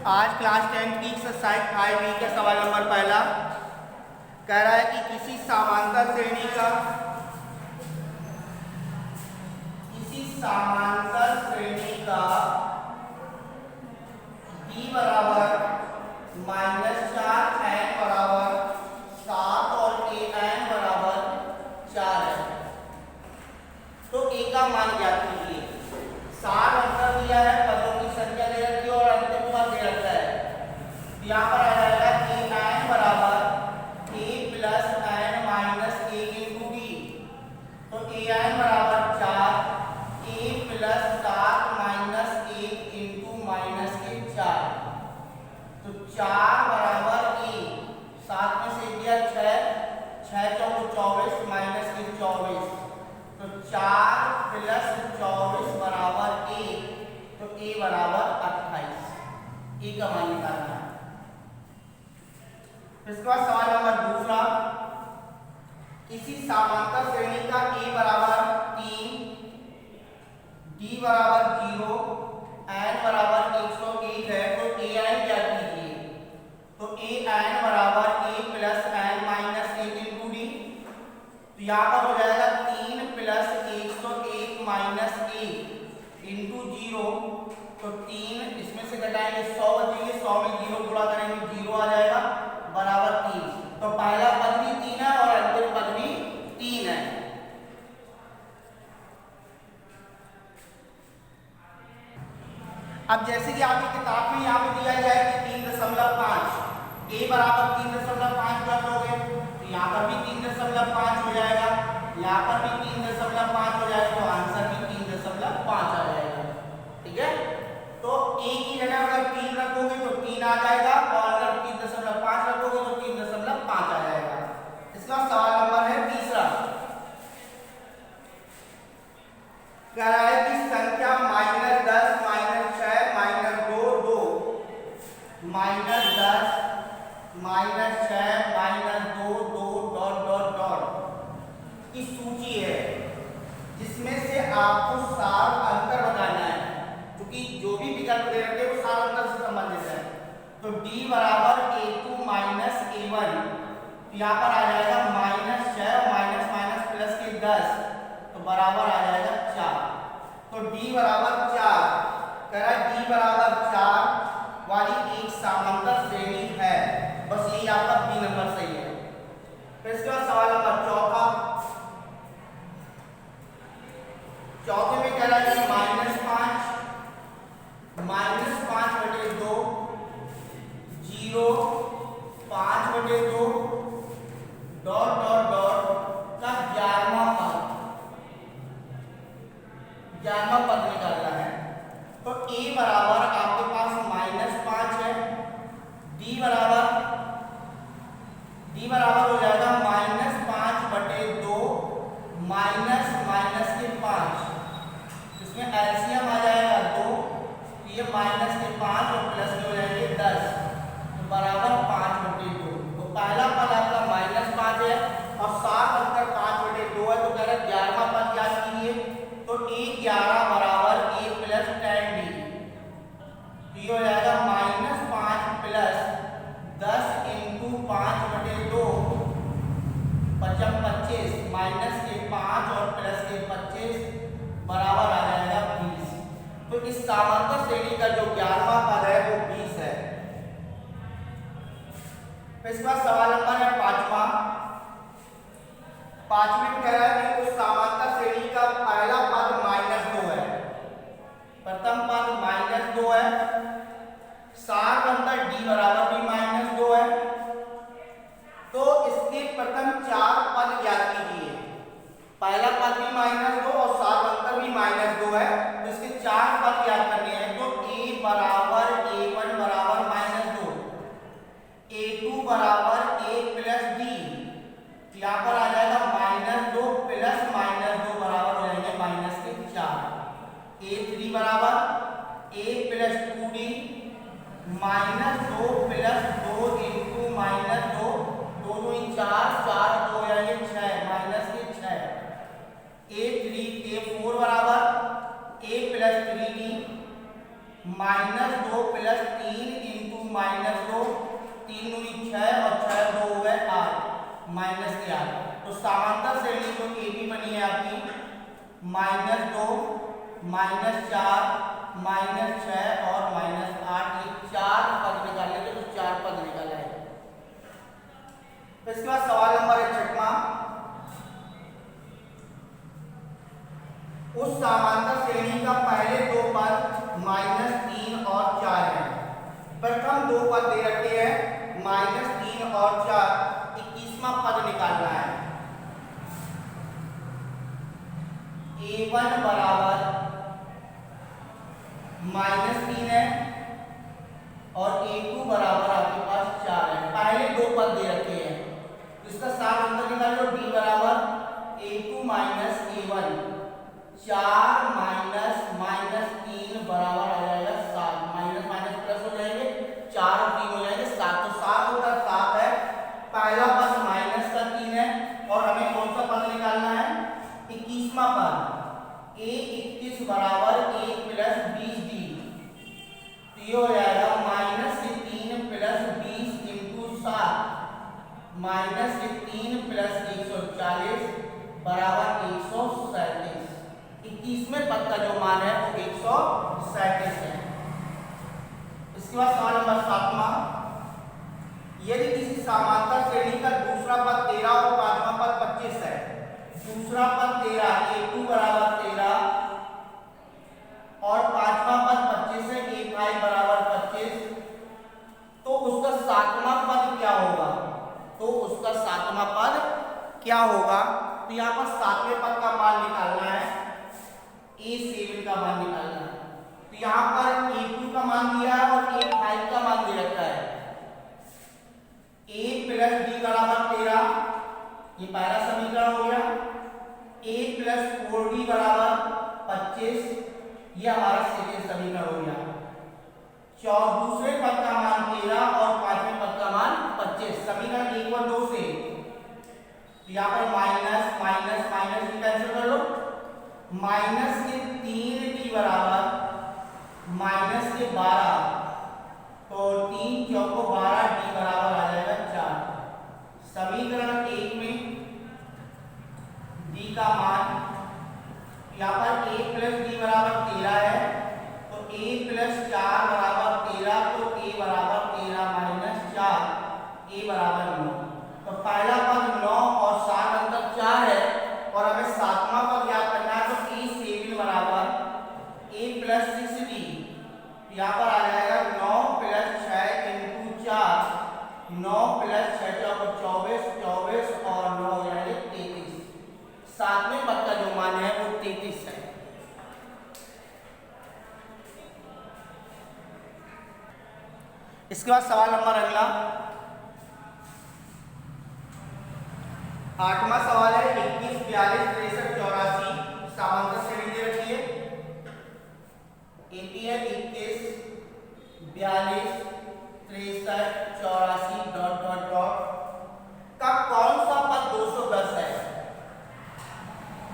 आज क्लास 10 की एक्सरसाइज 5 का सवाल नंबर पहला कह रहा है कि किसी समांतर श्रेणी का d बराबर -4 n बराबर 7 और an बराबर 4 है। तो a का मान ज्ञात कीजिए। 7 अंतर दिया है, पदों की संख्या दे रखी है और अंतिम पद दे रखा है। यहाँ पर आ जाएगा an बराबर a plus n minus 1 into d। तो an बराबर 4 a plus 7 minus 1 into minus के 4। तो 4 बराबर a, 7 में से दिया 6, 6 चौको 24 माइनस के 24। तो 4 प्लस 24 बराबर a। तो a बराबर 28। a का मान निकालना है। इसके बाद सवाल नंबर दूसरा, किसी समांतर श्रेणी का a बराबर 3, d बराबर 0, n बराबर 101 है। तो an क्या कीजिए। तो an बराबर a plus n minus 1 into d। तो यहाँ पर हो जाएगा 3 प्लस 101 माइनस 1 इंटू 0। तो 3 इसमें से घटाएंगे 100 बचेंगे, 100 में 0 गुणा करेंगे 0 आ जाएगा बराबर 3। तो पहला पद भी 3 है और अंतिम पद भी 3 है। अब जैसे कि आपकी किताब में यहाँ पे दिया जाए कि 3.5 a बराबर 3.5 कर दोगे तो यहाँ पर भी 3.5 हो जाएगा, यहाँ पर भी 3.5 हो जाएगा। तो आंसर भी 3.5 आ जाएगा। ठीक है, तो a की जगह अगर 3 रखोगे तो 3 आ जाएगा और अगर 3.5 रखोगे तो 3.5 आ जाएगा। इसका सवाल नंबर है तीसरा, कह रहा है कि संख्या -10 -6 -2 2 -10 -6 -2 2 डॉट डॉट डॉट की सूची है, जिसमें से आपको सार अंतर बताना है, क्योंकि जो भी विकल्प दे रखे हैं वो सार अंतर से संबंधित है। तो d बराबर a2 माइनस a1। यहाँ पर आ जाएगा -6 और माइनस माइनस प्लस के 10, तो बराबर आ जाएगा 4। तो d बराबर 4 कह रहा है, d बराबर 4 वाली एक समांतर श्रेणी है। बस यही आपका बी नंबर सही है। फिर इसके बाद सवाल नंबर चौथा, चौथे में कह रहा है कि -5/2 0 5/2 डॉट डॉट डॉट का 11वां पद निकालना है। तो a बराबर आपके पास -5 है, d बराबर हो जाएगा -5/2 माइनस माइनस के 5। इसमें एलसीएम आ जाएगा 2, ये माइनस के 5 और प्लस के हो जाएंगे 10, तो बराबर 5/2। तो पहला पद आपका -5 है और सात अंतर 5/2 है। तो कह रहा है 11वां पद याद कीजिए। तो a11 बराबर a प्लस 10d। ये हो जाएगा -5 प्लस 10 इंटू 5/2 पचम 25 माइनस के 5 और प्लस के 25 बराबर आ जाएगा 20। तो इस समांतर श्रेणी का जो 11वां पद है वो 20 है। इसके बाद सवाल नंबर है पांचवा। पांचवें कह रहा है कि उस समांतर श्रेणी का पहला पद -2 है, प्रथम पद -2 है, सार अंतर d बराबर भी -2 है। तो इसके प्रथम 4 पद ज्ञात कीजिए। पहला पद भी -2 और सार अंतर भी -2 है, तो इसके 4 पद ज्ञात करने हैं। तो a बराबर a1 बराबर -2, a2 बराबर a प्लस d। यहाँ पर आ जाएगा -2 प्लस -2 बराबर हो जाएंगे माइनस के 4। a3 बराबर a plus 2d -2 plus 2 into -2, 2 2 4 4 2 यानी 6 माइनस के 6। a4 बराबर a plus 3d -2 plus 3 minus 2, 3 दूनी 6 और 6 2 हो गए 8, माइनस के 8। तो समांतर श्रेणी जो ए बी बनी है आपकी -2, -4, -6 और -8, ये 4 पद निकालेंगे तो 4 पद निकाला है। इसके बाद सवाल नंबर 61, उस समांतर श्रेणी का पहले दो पद -3 और 4 है। प्रथम दो पद दे रखे हैं -3 और 4, 21वां पद निकालना है। a1 बराबर -3 है और a2 बराबर आपके पास 4 है। पहले दो पद दे रखे हैं, इसका साफ अंतर निकाल लो। d बराबर a2 माइनस a1, 4 माइनस 3 बराबर आ जाएगा 7, माइनस माइनस प्लस हो जाएंगे, 4 और 3 हो जाएंगे 7, तो 7 होता 7 है। पहला पद माइनस का 3 है और हमें कौन सा पद निकालना है? 21वां पद। a21 बराबर 1 प्लस 20d, तो ये हो जाएगा -3 प्लस 20 इंटू 7, -3 प्लस 140 बराबर 137। 21वें पद का जो मान है वो 137 है। इसके बाद सवाल नंबर 7वां, यदि किसी समांतर श्रेणी का दूसरा पद 13 और पांचवा पद 25 है, दूसरा पद 13 a2 बराबर 13 और पांचवा पद 25 है a5 बराबर 25, तो उसका सातवां पद क्या होगा? तो उसका सातवां पद क्या होगा? तो यहाँ पर सातवें पद का मान निकालना है, a7 का मान निकालना है। तो यहाँ पर a2 का मान दिया है और a5 का मान दे रखा है। a प्लस d बराबर 13, ये पहला समीकरण हो गया। a प्लस 4d बराबर 25, ये हमारा सेकंड समीकरण हो गया। दूसरे पद का मान 13 और पांचवें पद का मान 25, समीकरण 1 और 2 से यहाँ पर माइनस माइनस माइनस कैंसिल कर लो। माइनस के 3d बराबर माइनस के 12, तो 3 चौको 12, d बराबर आ जाएगा 4। समीकरण 1 में d का मान यहाँ पर a प्लस d बराबर 13 है, तो a प्लस 4 बराबर 13, तो a बराबर 13 माइनस 4, a बराबर 9। तो पहला पद 9 और 7 अंतर 4 है और हमें सातवां पद याद करना है, तो a7 बराबर a प्लस 6d, यहाँ पर आ जाएगा 9 प्लस 6 इंटू 4, 9 प्लस 6 24, 24 और 9 हो जाएंगे 33। सातवें पद का जो मान है वो 33 है। इसके बाद सवाल नंबर अगला 8वां सवाल है 21, 42, 63, 84 समांतर श्रेणी दे रखी है। एपी है 21, 42, 63, 84 डॉट डॉट डॉट का कौन सा पद 210 है?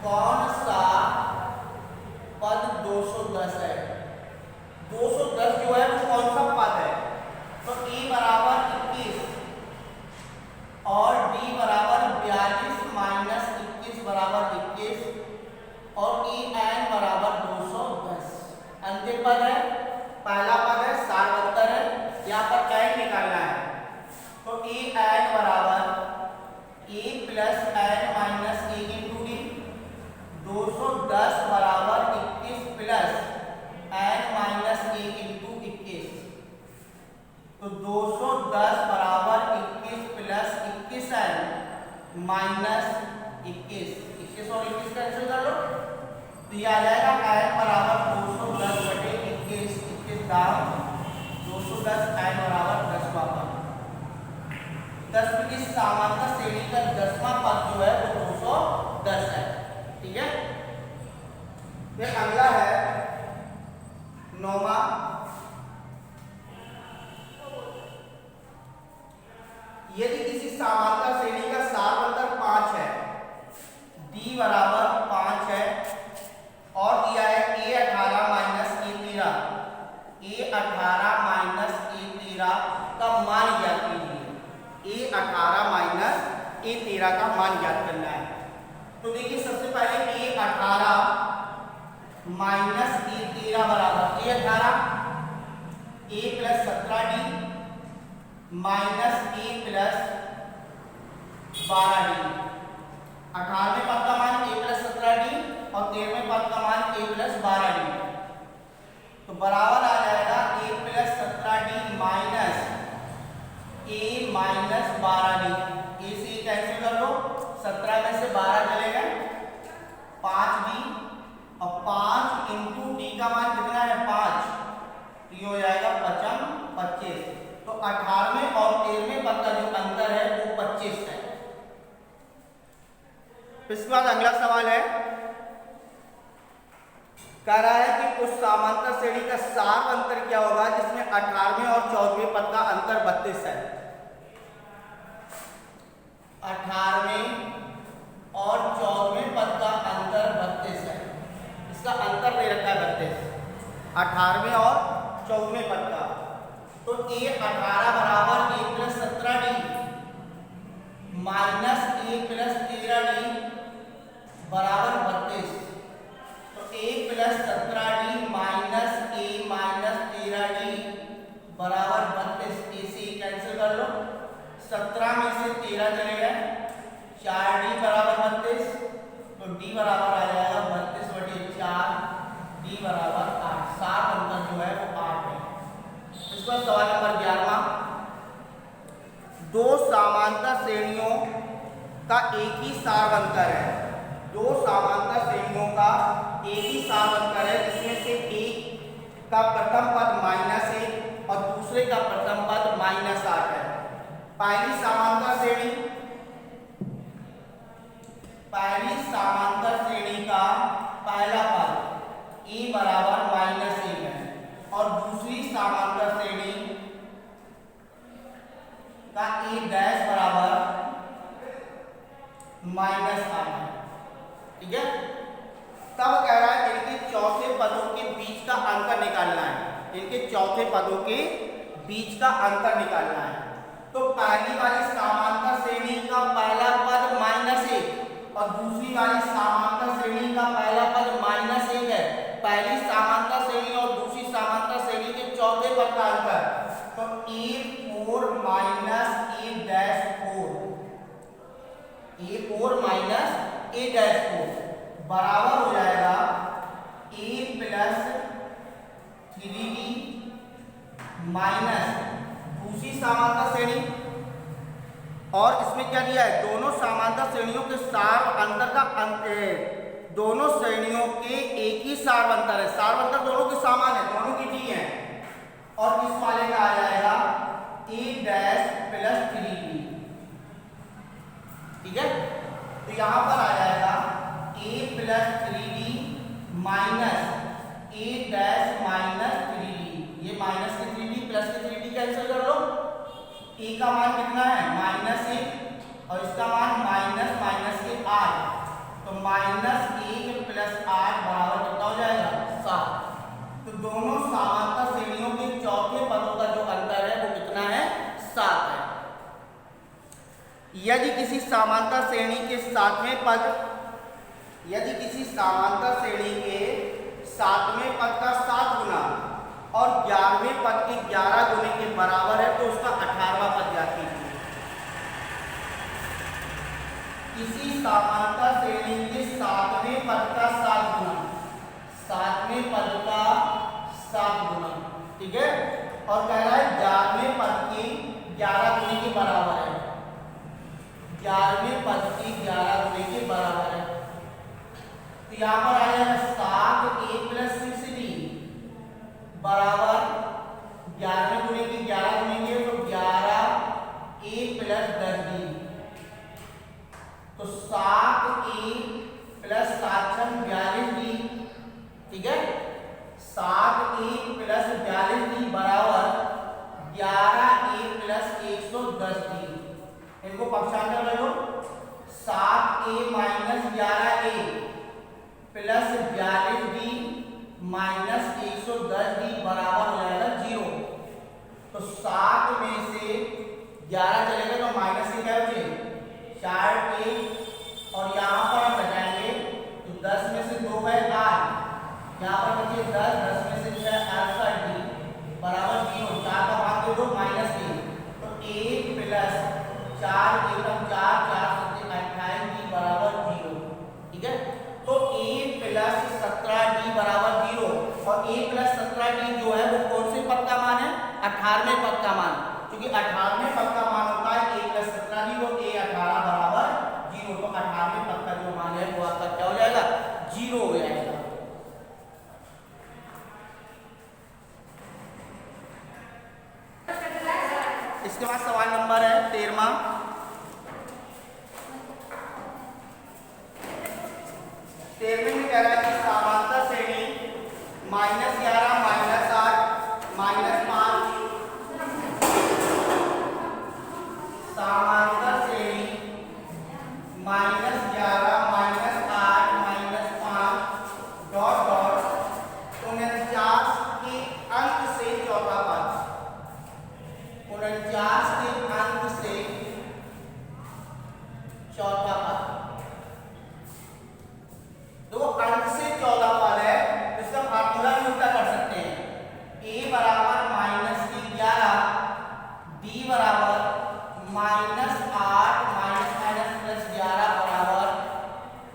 कौन सा पद 210 है? 210 जो है वो कौन सा पद है? तो a बराबर 21 और d बराबर 42 माइनस 21 बराबर 21 और an बराबर 210। अंतिम पद है, पहला पद है सार्वत्तर है, यहाँ पर n निकालना है। तो an बराबर a plus n minus 1 into D, 210 बराबर 21 प्लस n माइनस 1 इंटू 21, तो 210 बराबर 21 प्लस 21n माइनस 21, 21 और 21 कैंसिल कर लो, तो ये आ जाएगा n बराबर 210 बटे 21, 21 दाम 210, n बराबर 10 वां पद। 10 की समांतर श्रेणी का 10वां पद जो है वो 210 है। ठीक है, फिर अगला है 9वां, यदि किसी समांतर श्रेणी का सार्वत्तर 5 है, d बराबर 5 है और दिया है a18 minus a13, a18 minus a13 13 का मान ज्ञात करना है। तो देखिए सबसे पहले ए 18 माइनस ए 13 बराबर ए 18 ए प्लस 17d माइनस ए प्लस 12d। 18वें पद का मान ए प्लस 17d और 13वें पद का मान ए प्लस 12d। तो बराबर आ जाएगा ए प्लस 17d माइनस ए माइनस 12d। ए से कैंसिल कर दो, 17 में से 12 चले गए 5d और 5 इंटू डी का मान कितना है 5, तो ये हो जाएगा 25। तो 18वें और 13वें पद का जो अंतर है वो 25 है। इसके बाद अगला सवाल है, कह रहा है कि उस समांतर श्रेणी का सार अंतर क्या होगा जिसमें 18वें और 14वें पद का अंतर 32 है। 18वें और 14वें पद का अंतर 32 है। इसका अंतर दे रखा है 32, 18वें और 14वें पद का। तो ए 18 बराबर ए प्लस 17d माइनस ए प्लस 13d बराबर 32। तो ए प्लस 17d माइनस ए माइनस 13d बराबर 32। ए से कैंसिल कर लो, 17 में से 13 चले गए 4d बराबर 32। तो d बराबर आ जाएगा 32/4, d बराबर 8। सात अंतर जो है वो 8 है। इस पर सवाल नंबर 11, दो समांतर श्रेणियों का एक ही सार अंतर है। दो समांतर श्रेणियों का एक ही सार अंतर है जिसमें से एक का प्रथम पद -1 और दूसरे का प्रथम पद -8 है। पहली समांतर श्रेणी का पहला पद ए बराबर -1 है और दूसरी समांतर श्रेणी का ए डैश बराबर -8 है। ठीक है, तब कह रहा है इनके चौथे पदों के बीच का अंतर निकालना है। इनके चौथे पदों के बीच का अंतर निकालना है। तो पहली वाली समांतर श्रेणी का पहला पद -1 और दूसरी वाली समांतर श्रेणी का पहला पद -1 है। पहली समांतर श्रेणी और दूसरी समांतर श्रेणी के चौथे पद का अंतर, तो a4 minus a dash 4, a4 minus a dash 4 बराबर हो जाएगा a प्लस 3d माइनस दूसरी समांतर श्रेणी। और इसमें क्या दिया है, दोनों समांतर श्रेणियों के सार अंतर का दोनों श्रेणियों के एक ही सार अंतर है। सार अंतर दोनों के समान है, दोनों की डी है। और इस वाले का आ जाएगा a डैश प्लस 3d। ठीक है, तो यहां पर आ जाएगा a plus 3d minus a dash minus 3d। ये माइनस के 3d प्लस के 3d कैंसिल कर लो। a का मान कितना है -1 और इसका मान माइनस के 8। तो -1 प्लस 8 बराबर कितना हो जाएगा 7। तो दोनों समांतर श्रेणियों के चौथे पदों का जो अंतर है वो कितना है 7 है। यदि किसी समांतर श्रेणी के सातवें पद का 7 गुना और 11वें पद के 11 गुने के बराबर है तो उसका 18वां पद ज्ञात कीजिए। किसी समांतर श्रेणी के 7वें पद का 7 गुना, 7वें पद का 7 गुना, ठीक है, और कह रहा है 11वें पद के 11 गुने के बराबर है। 11वें पद के 11 गुने के बराबर है। तो यहाँ पर आ जाएगा 7a प्लस 6d बराबर 11वें गुने के 11 गुनेंगे तो 11a प्लस 10d। तो 7a प्लस 7 42d, ठीक है, 7a प्लस 42d बराबर 11a प्लस 110d। इनको पक्षांतर कर लो, 7a minus 11a plus 42d minus 110d बराबर हो जाएगा 0। तो 7 में से 11 चलेगा तो माइनस के क्या बचे 4a 4 एकम 4 4 सत्ते 28 डी बराबर 0। ठीक है, तो a प्लस 17d बराबर 0 और a प्लस 17d जो है वो कौन से पद का मान है? 18वें पद का मान। क्योंकि 18वें पद का मान होता है a प्लस 17d, तो a 18 बराबर 0। तो 18वें पद का जो मान है वो आपका क्या हो जाएगा? 0 हो जाएगा। इसके बाद सवाल नंबर है 13वां। 13वें में कह रहा है कि समांतर श्रेणी -11 -8 -5 समांतर श्रेणी -11 -8 -5 डॉट डॉट 49 के अंक से चौथा पद। 49 के अंक से चौथा पद। देखो अंक से 14 पद है, इसका फार्मूला भी उल्टा कर सकते हैं। a बराबर -11, d बराबर -8 -+11 बराबर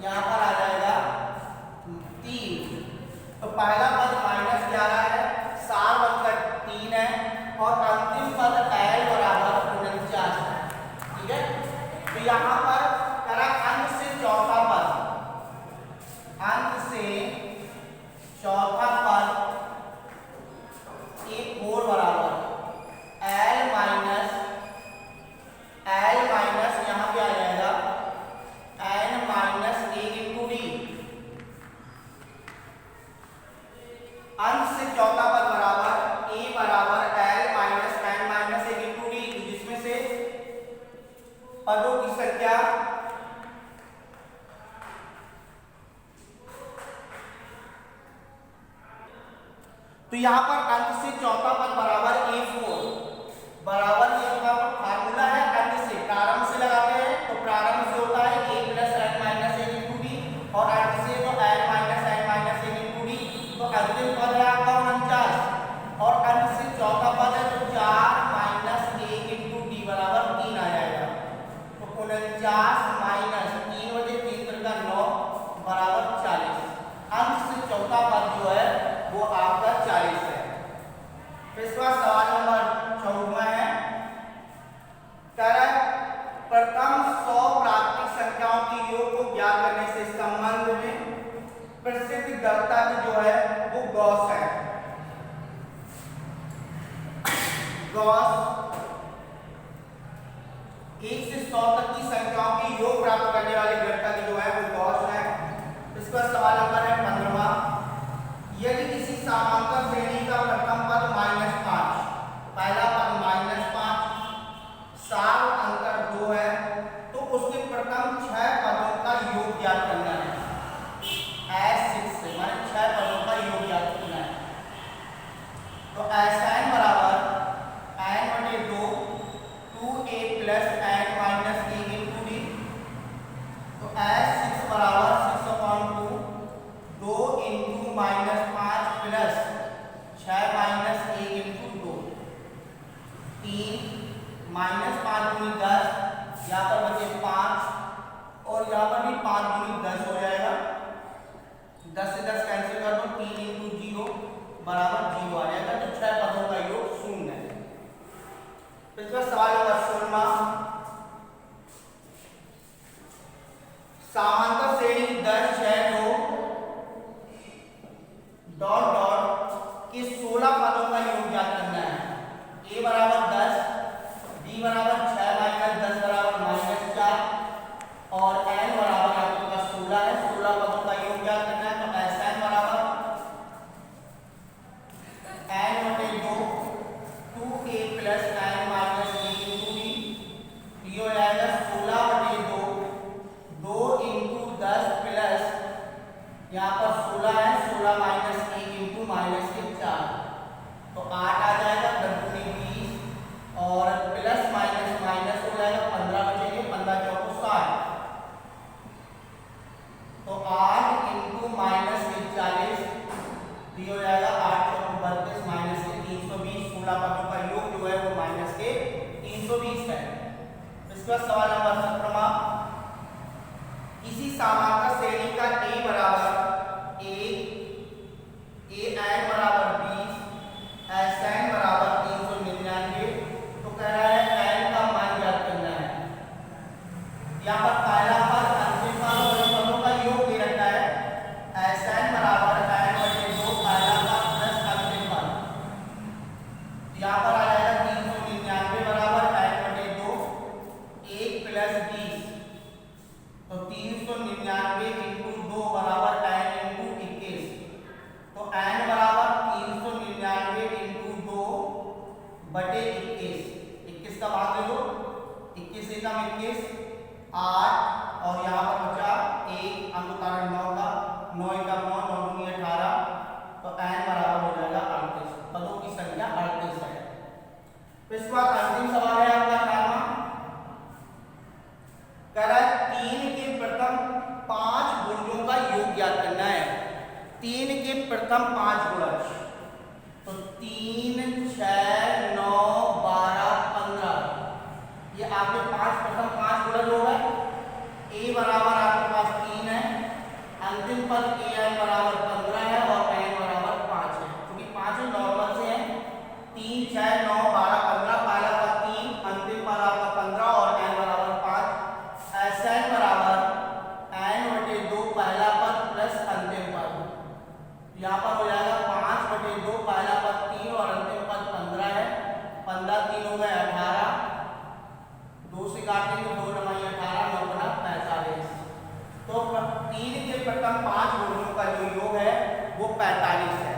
यहाँ पर आ जाएगा 3। तो पहला पद -11 है, सार बनकर 3 है और अंतिम पद l बराबर 49 है। ठीक है, तो यहाँ पर करा अंक से चौथा पद, अंक से चौथा पद a 4 बराबर l माइनस यहाँ पे आ जाएगा n माइनस 1 इंटू डी। अंक से चौथा पद बराबर a बराबर l minus n minus 1 into D, जिसमें से पदों की संख्या तो यहाँ पर अंक से चौथा पद बराबर a4 बराबर ये फार्मूला है अंक से प्रारंभ से लगाते हैं। तो प्रारंभ से होता है a plus n minus 1 into D और अंक से तो l minus n minus 1 into D. तो अंतिम पद है आपका 49 और अंक से चौथा पद है तो 4 माइनस 1 इंटू डी बराबर 3 आ जाएगा। तो 49 माइनस 3 बजे 3 का 9 बराबर 40। अंक से चौथा पद जो है वो आपका 40 है। फिर इसके बाद सवाल नंबर 14वां है। प्रथम 100 प्राकृतिक संख्याओं के योग को ज्ञात करने से संबंध में प्रसिद्ध गणिता जो है वो गॉस है। गॉस 1 से 100 तक की संख्याओं के योग प्राप्त करने वाले गणिता जो है वो गॉस है। इसका सवाल नंबर है 15वां। यदि किसी समांतर श्रेणी का प्रथम पद -5, पहला पद -5, सार अंतर 2 है, तो उसके प्रथम 6 पदों का योग ज्ञात करना है। S6 से माने 6 पदों का योग ज्ञात करना है। तो Sn बराबर n/2 2a plus n minus 1 into D. तो S6 बराबर 6/2 2 इंटू -5 प्लस 6 माइनस 1 इंटू 2 3 -5 दूनी 10, यहाँ पर बचे 5 और यहाँ पर भी 5 दूनी 10 हो जाएगा। 10 से 10 कैंसिल कर दो, 3 इंटू 0 बराबर 0 आ जाएगा। तो 6 पदों का योग 0 है। इसका सवाल नंबर 16वां। समांतर श्रेणी 10 6 2 डॉट डॉट के 16 पदों का योग ज्ञात करना है। a बराबर 10, b बराबर 6 माइनस 10 बराबर -4 और n बराबर आपके पास 16 है। 16 पदों का योग ज्ञात करना है। तो Sn बराबर n/2 2a plus n minus 1 into D. ये हो जाएगा 16/2 2 इंटू 10 प्लस यहाँ पर 16 है, 16 माइनस 1 इंटू -4 तो 8 आ जाएगा। 10 दूनी 20 और प्लस माइनस माइनस हो जाएगा, 15 बचेंगे, 15 चौको 60। तो 8 इंटू -40 ये हो जाएगा 8 चौको 32 माइनस के 320। 16 पदों का योग जो है वो -320 है। इसके बाद सवाल नंबर 17वां, किसी समांतर श्रेणी का a बराबर 1, an बराबर 20, sn बराबर 399, तो कह रहा है n का मान ज्ञात करना है। यहाँ पर पहला पद अंतिम पद और इन पदों का योग दे रखा है। sn बराबर n बटे 2 पहला पद प्लस अंतिम पद, यहाँ पर आ जाएगा 399 बराबर n बटे 2 1 प्लस 20, तो 399 इंटू 2 बराबर n इंटू 21, तो n बराबर 399 इंटू 2 बटे 21, 21 का भाग दे दो, 21 एकम 21 8 और यहाँ पर बचा 1 अंक उतारण 9 का, 9 एकम 9 9 दूनी 18, तो n बराबर हो जाएगा 38, पदों की संख्या 38 है। तो इसके बाद अंतिम सवाल है आपका 18वां, कह रहा है 3 के प्रथम 5 गुणजों का योग ज्ञात करना है। 3 के प्रथम 5 गुणज, तो 3 6 9 12 15, ये आपके प्रथम 5 गुणज हो गए। a बराबर आपके पास 3 है, अंतिम पद an बराबर 15 है और n बराबर 5 है, क्योंकि 5 नॉर्मल से है। 3 6 9 12 15, पहला पद 3, अंतिम पद आपका 15 और n बराबर 5, sn बराबर n बटे 2 पहला पद प्लस अंतिम पद, यहाँ पर हो जाएगा 5 बटे 2 पहला पद 3 और अंतिम पद 15 है, 15 3 हो गए 18, 2 से काटेंगे 2 9 18 9 बना 45, तो 3 के प्रथम 5 गुणों का जो योग है वो 45 है।